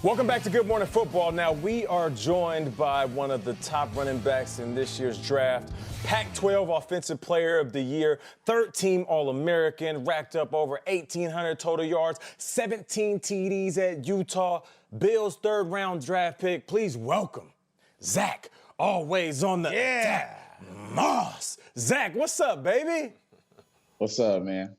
Welcome back to Good Morning Football. Now, we are joined by one of the top running backs in this year's draft, Pac-12 Offensive Player of the Year, third-team All-American, racked up over 1,800 total yards, 17 TDs at Utah, Bills third-round draft pick. Please welcome Zack, always on the Zack Moss. Zack, what's up, baby? What's up, man?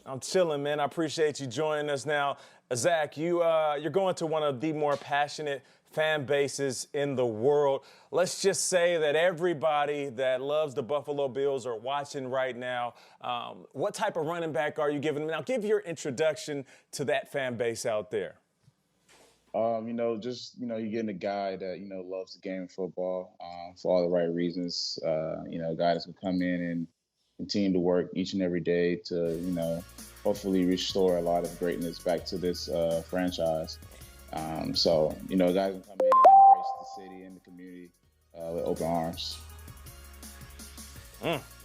I'm chilling, man. I appreciate you joining us now. Zack, you're going to one of the more passionate fan bases in the world. Let's just say that everybody that loves the Buffalo Bills are watching right now. What type of running back are you giving them? Now, give your introduction to that fan base out there. You're getting a guy that, loves the game of football for all the right reasons. A guy that's going to come in and continue to work each and every day to, hopefully restore a lot of greatness back to this franchise. Guys can come in and embrace the city and the community with open arms.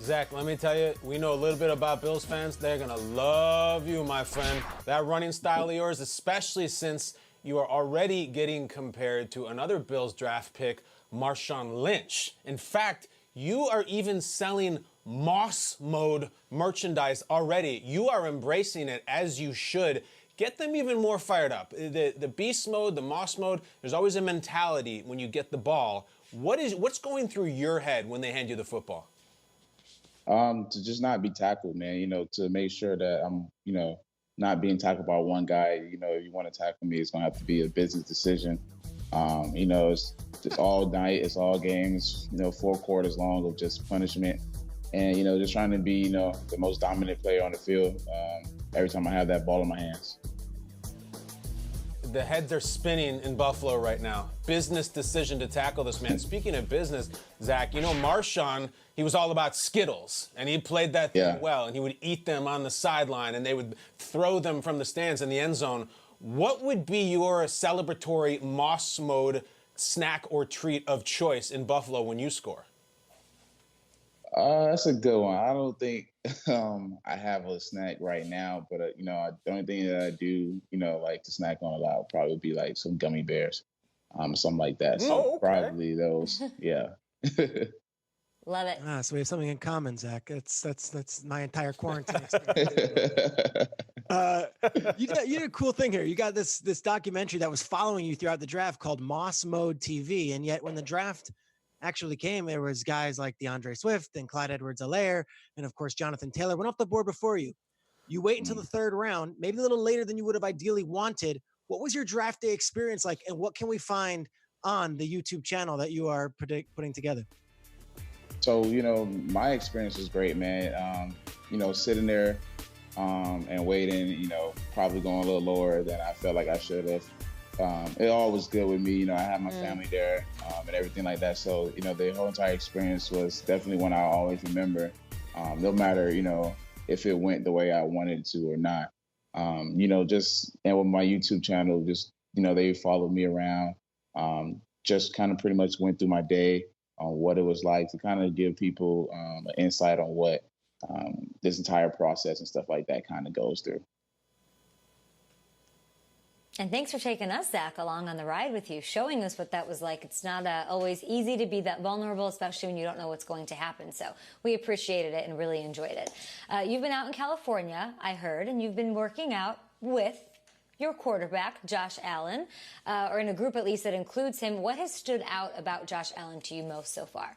Zack, let me tell you, we know a little bit about Bills fans. They're going to love you, my friend. That running style of yours, especially since you are already getting compared to another Bills draft pick, Marshawn Lynch. In fact, you are even selling Moss mode merchandise already. You are embracing it as you should. Get them even more fired up. The beast mode, the Moss mode, there's always a mentality when you get the ball. What's going through your head when they hand you the football? To just not be tackled, man, to make sure that I'm, not being tackled by one guy. If you want to tackle me, it's going to have to be a business decision. It's just all night, it's all games, 4 quarters long of just punishment. And, just trying to be, the most dominant player on the field every time I have that ball in my hands. The heads are spinning in Buffalo right now. Business decision to tackle this man. Speaking of business, Zack, Marshawn, he was all about Skittles, and he played that thing well, and he would eat them on the sideline, and they would throw them from the stands in the end zone. What would be your celebratory Moss mode snack or treat of choice in Buffalo when you score? That's a good one. I don't think I have a snack right now, but the only thing that I do, like to snack on a lot would probably be like some gummy bears, or something like that. So probably those, yeah. Love it. So we have something in common, Zack. That's my entire quarantine experience. You did a cool thing here. You got this documentary that was following you throughout the draft called Moss Mode TV, and yet when the draft actually came, there was guys like DeAndre Swift and Clyde Edwards-Helaire, and of course Jonathan Taylor went off the board before you. You wait until the third round, maybe a little later than you would have ideally wanted. What was your draft day experience like, and what can we find on the YouTube channel that you are putting together? So, my experience was great, man. Sitting there and waiting, probably going a little lower than I felt like I should have. It all was good with me. I had my family there and everything like that. So, the whole entire experience was definitely one I'll always remember. No matter, if it went the way I wanted it to or not. And with my YouTube channel, they followed me around. Just kind of pretty much went through my day on what it was like to kind of give people an insight on what this entire process and stuff like that kind of goes through. And thanks for taking us, Zack, along on the ride with you, showing us what that was like. It's not always easy to be that vulnerable, especially when you don't know what's going to happen. So we appreciated it and really enjoyed it. You've been out in California, I heard, and you've been working out with your quarterback, Josh Allen, or in a group at least that includes him. What has stood out about Josh Allen to you most so far?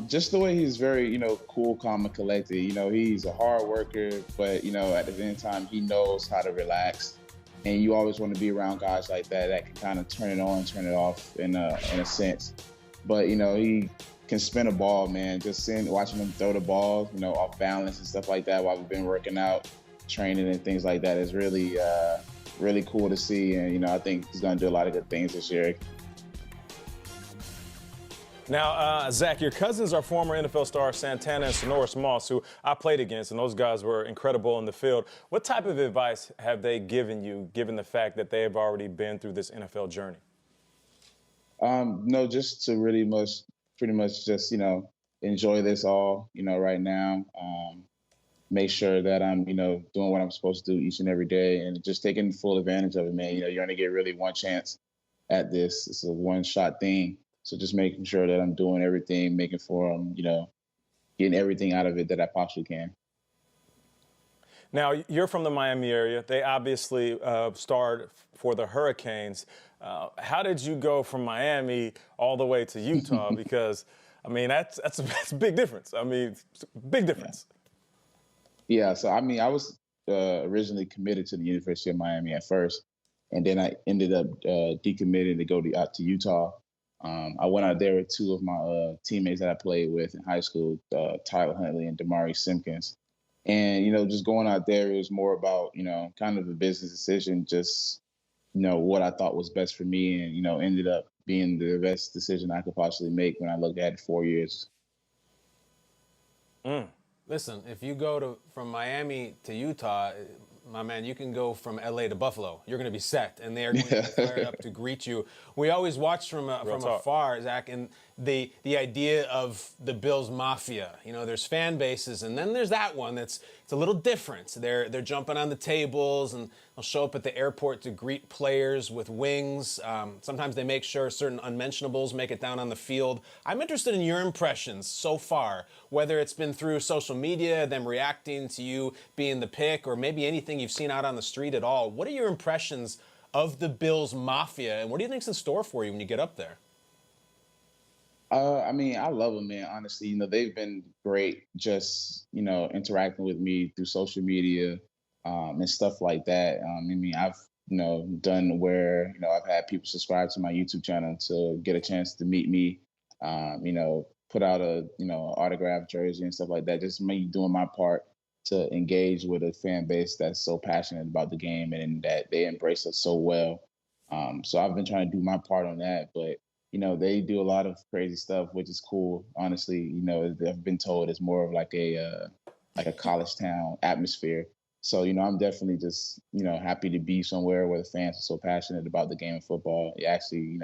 Just the way he's very, cool, calm, and collected. He's a hard worker, but, at the same time, he knows how to relax. And you always want to be around guys like that can kind of turn it on, turn it off in a sense. But, he can spin a ball, man. Just watching him throw the ball, off balance and stuff like that while we've been working out, training and things like that is really, really cool to see. And, I think he's going to do a lot of good things this year. Now, Zack, your cousins are former NFL stars Santana and Sonoris Moss, who I played against, and those guys were incredible in the field. What type of advice have they given you, given the fact that they have already been through this NFL journey? No, just to pretty much just, enjoy this all, right now. make sure that I'm, doing what I'm supposed to do each and every day and just taking full advantage of it, man. You're only get really one chance at this. It's a one-shot thing. So just making sure that I'm doing everything, making sure I'm, getting everything out of it that I possibly can. Now, you're from the Miami area. They obviously starred for the Hurricanes. How did you go from Miami all the way to Utah? Because, I mean, that's a big difference. I mean, big difference. Yeah, so, I was originally committed to the University of Miami at first, and then I ended up decommitting to go out to Utah. I went out there with two of my teammates that I played with in high school, Tyler Huntley and Damari Simpkins. And, just going out there, it was more about, kind of a business decision, just, what I thought was best for me and, ended up being the best decision I could possibly make when I looked at it 4 years. Listen, if you go from Miami to Utah, my man, you can go from LA to Buffalo. You're going to be set, and they are going to be fired up to greet you. We always watch from afar, Zach, and the idea of the Bills Mafia. There's fan bases, and then there's that one it's a little different. They're jumping on the tables, and they'll show up at the airport to greet players with wings. Sometimes they make sure certain unmentionables make it down on the field. I'm interested in your impressions so far, whether it's been through social media, them reacting to you being the pick, or maybe anything you've seen out on the street at all. What are your impressions of the Bills Mafia, and what do you think's in store for you when you get up there? I love them, man. Honestly, they've been great just, interacting with me through social media and stuff like that. I've, done where, I've had people subscribe to my YouTube channel to get a chance to meet me, put out a, autographed jersey and stuff like that. Just me doing my part to engage with a fan base that's so passionate about the game and that they embrace us so well. So I've been trying to do my part on that, but they do a lot of crazy stuff, which is cool. Honestly, I've been told it's more of like a college town atmosphere. So, I'm definitely just, happy to be somewhere where the fans are so passionate about the game of football. It actually,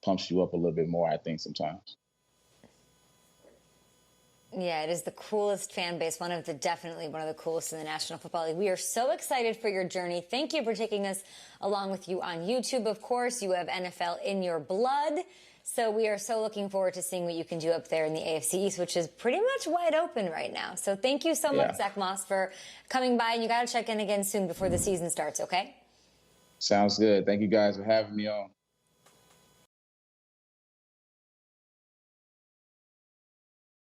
pumps you up a little bit more, I think, sometimes. Yeah, it is the coolest fan base, definitely one of the coolest in the National Football League. We are so excited for your journey. Thank you for taking us along with you on YouTube, of course. You have NFL in your blood. So we are so looking forward to seeing what you can do up there in the AFC East, which is pretty much wide open right now. So thank you so much, Zack Moss, for coming by. And you got to check in again soon before the season starts, okay? Sounds good. Thank you guys for having me on.